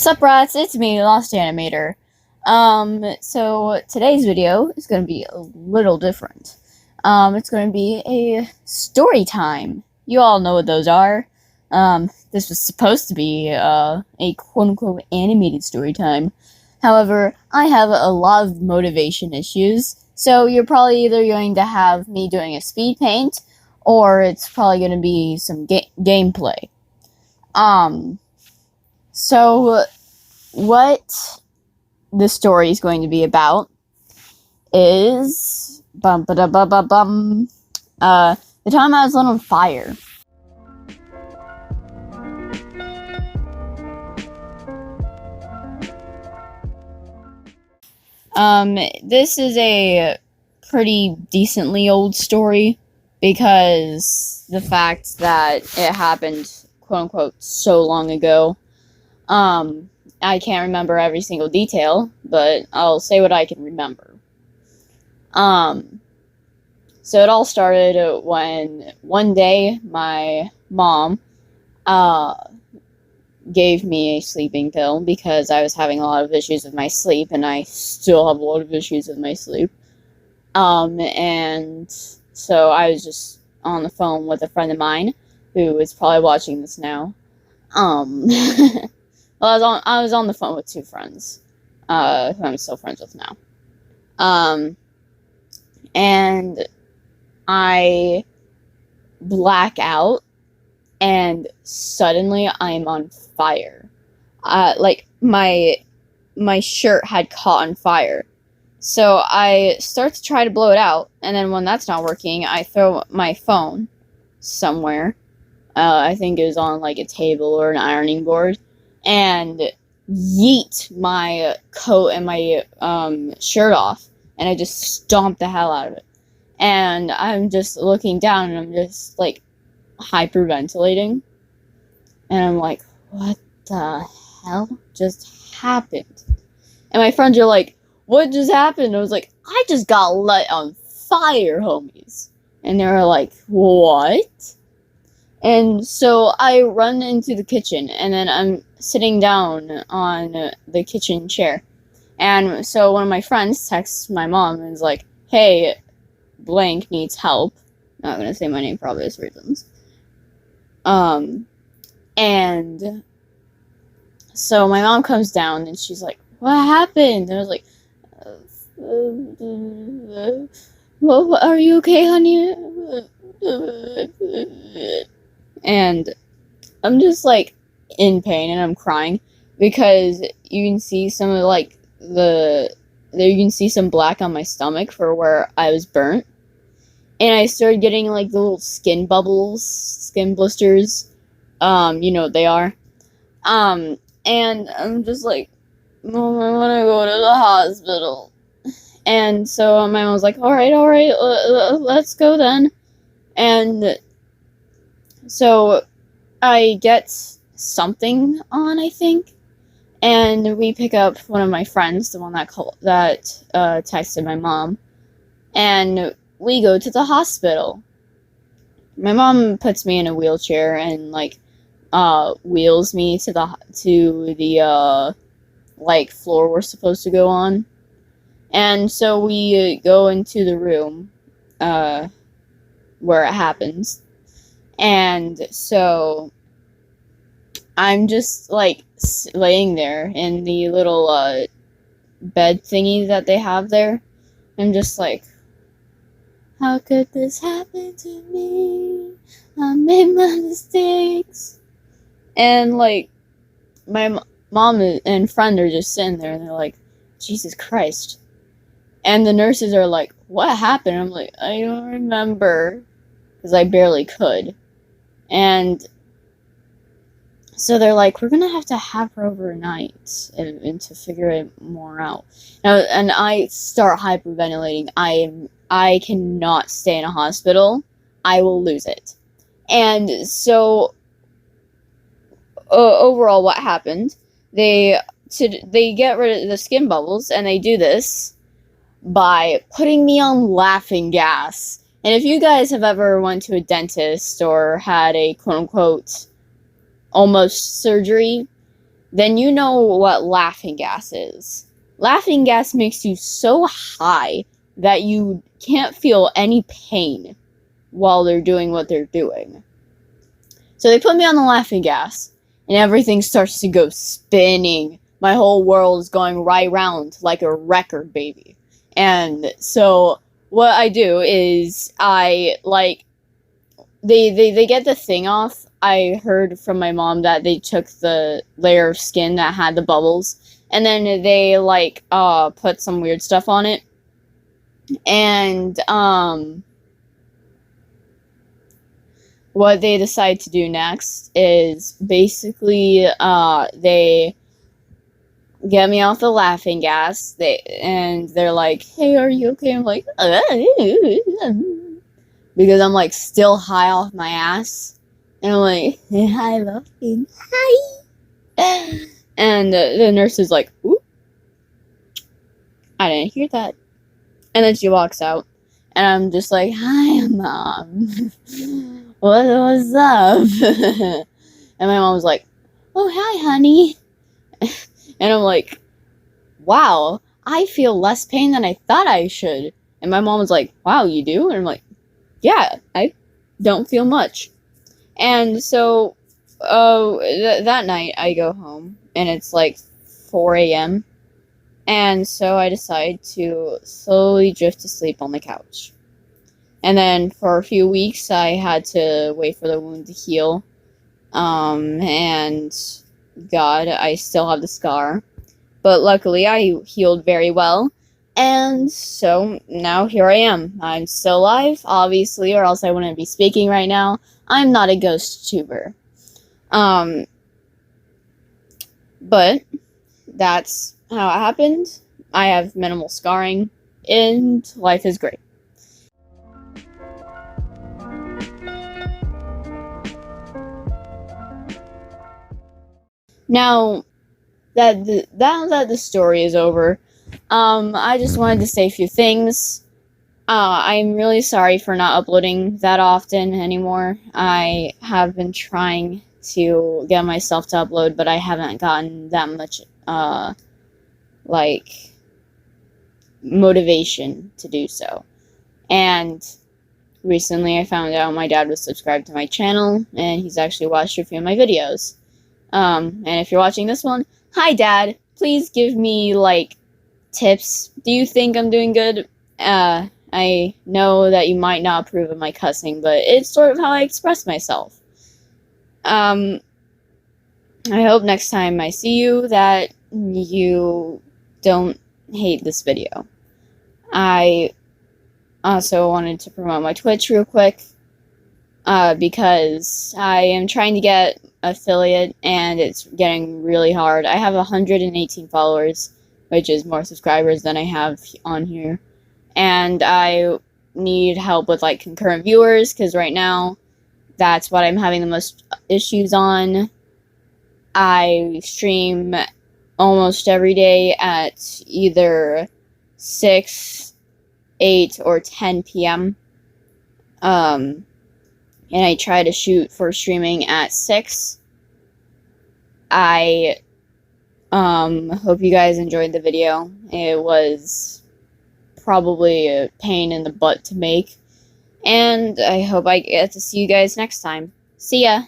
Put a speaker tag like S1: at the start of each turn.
S1: Sup rats, it's me, Lost Animator. So today's video is gonna be a little different. It's gonna be a story time. You all know what those are. This was supposed to be, a quote-unquote animated story time. However, I have a lot of motivation issues, so you're probably either going to have me doing a speed paint, or it's probably gonna be some gameplay. So, what the story is going to be about is the time I was lit on fire. This is a pretty decently old story because the fact that it happened, quote unquote, so long ago. I can't remember every single detail, but I'll say what I can remember. So it all started when one day my mom, gave me a sleeping pill because I was having a lot of issues with my sleep, and I still have a lot of issues with my sleep. And so I was just on the phone with a friend of mine who is probably watching this now. Well, I was on the phone with two friends, who I'm still friends with now. And I black out, and suddenly I'm on fire. Like my shirt had caught on fire. So I start to try to blow it out, and then when that's not working, I throw my phone somewhere. I think it was on like a table or an ironing board, and yeet my coat and my shirt off, and I just stomped the hell out of it. And I'm just looking down, and I'm just like hyperventilating, and I'm like, what the hell just happened? And my friends are like, what just happened? And I was like, I just got lit on fire, homies. And they were like, what? And so I run into the kitchen, and then I'm sitting down on the kitchen chair. And so one of my friends texts my mom and is like, hey, blank needs help. Not gonna say my name for obvious reasons. And so my mom comes down, and she's like, what happened? And I was like, well, are you okay, honey? And I'm just like in pain, and I'm crying because you can see some of like you can see some black on my stomach for where I was burnt, and I started getting like the little skin bubbles, skin blisters. You know what they are. And I'm just like, Mom, I want to go to the hospital. And so my mom was like, all right, let's go then. And so I get something on, I think, and we pick up one of my friends, the one that texted my mom, and we go to the hospital. My mom puts me in a wheelchair and like wheels me to the like floor we're supposed to go on. And so we go into the room where it happens. And so I'm just like laying there in the little bed thingy that they have there. I'm just like, how could this happen to me? I made my mistakes. And like my mom and friend are just sitting there, and they're like, Jesus Christ. And the nurses are like, what happened? I'm like, I don't remember, because I barely could. And so they're like, we're going to have her overnight and to figure it more out. And I start hyperventilating. I cannot stay in a hospital. I will lose it. And so overall, what happened? They get rid of the skin bubbles, and they do this by putting me on laughing gas. And if you guys have ever went to a dentist or had a quote-unquote almost surgery, then you know what laughing gas is. Laughing gas makes you so high that you can't feel any pain while they're doing what they're doing. So they put me on the laughing gas, and everything starts to go spinning. My whole world is going right round like a record, baby. And so what I do is I, like, they get the thing off. I heard from my mom that they took the layer of skin that had the bubbles, and then they, like, put some weird stuff on it. And, what they decide to do next is basically, they get me off the laughing gas. They're like, "Hey, are you okay?" I'm like, because I'm, like, still high off my ass, and I'm like, "Hi, laughing, hi." And the nurse is like, "Ooh, I didn't hear that." And then she walks out, and I'm just like, "Hi, Mom." What's up? And my mom was like, "Oh, hi, honey." And I'm like, "Wow, I feel less pain than I thought I should." And my mom was like, "Wow, you do?" And I'm like, "Yeah, I don't feel much." And so, that night I go home, and it's like 4 a.m. And so I decide to slowly drift to sleep on the couch. And then for a few weeks, I had to wait for the wound to heal. And God, I still have the scar. But luckily, I healed very well. And so now here I am. I'm still alive, obviously, or else I wouldn't be speaking right now. I'm not a ghost tuber. But that's how it happened. I have minimal scarring, and life is great. Now that the story is over, I just wanted to say a few things. I'm really sorry for not uploading that often anymore. I have been trying to get myself to upload, but I haven't gotten that much, like, motivation to do so. And recently I found out my dad was subscribed to my channel, and he's actually watched a few of my videos. And if you're watching this one, hi, Dad. Please give me, like, tips. Do you think I'm doing good? I know that you might not approve of my cussing, but it's sort of how I express myself. I hope next time I see you that you don't hate this video. I also wanted to promote my Twitch real quick, because I am trying to get affiliate, and it's getting really hard. I have 118 followers, which is more subscribers than I have on here, and I need help with, like, concurrent viewers, because right now that's what I'm having the most issues on. I stream almost every day at either 6, 8, or 10 p.m. And I try to shoot for streaming at 6. I hope you guys enjoyed the video. It was probably a pain in the butt to make, and I hope I get to see you guys next time. See ya!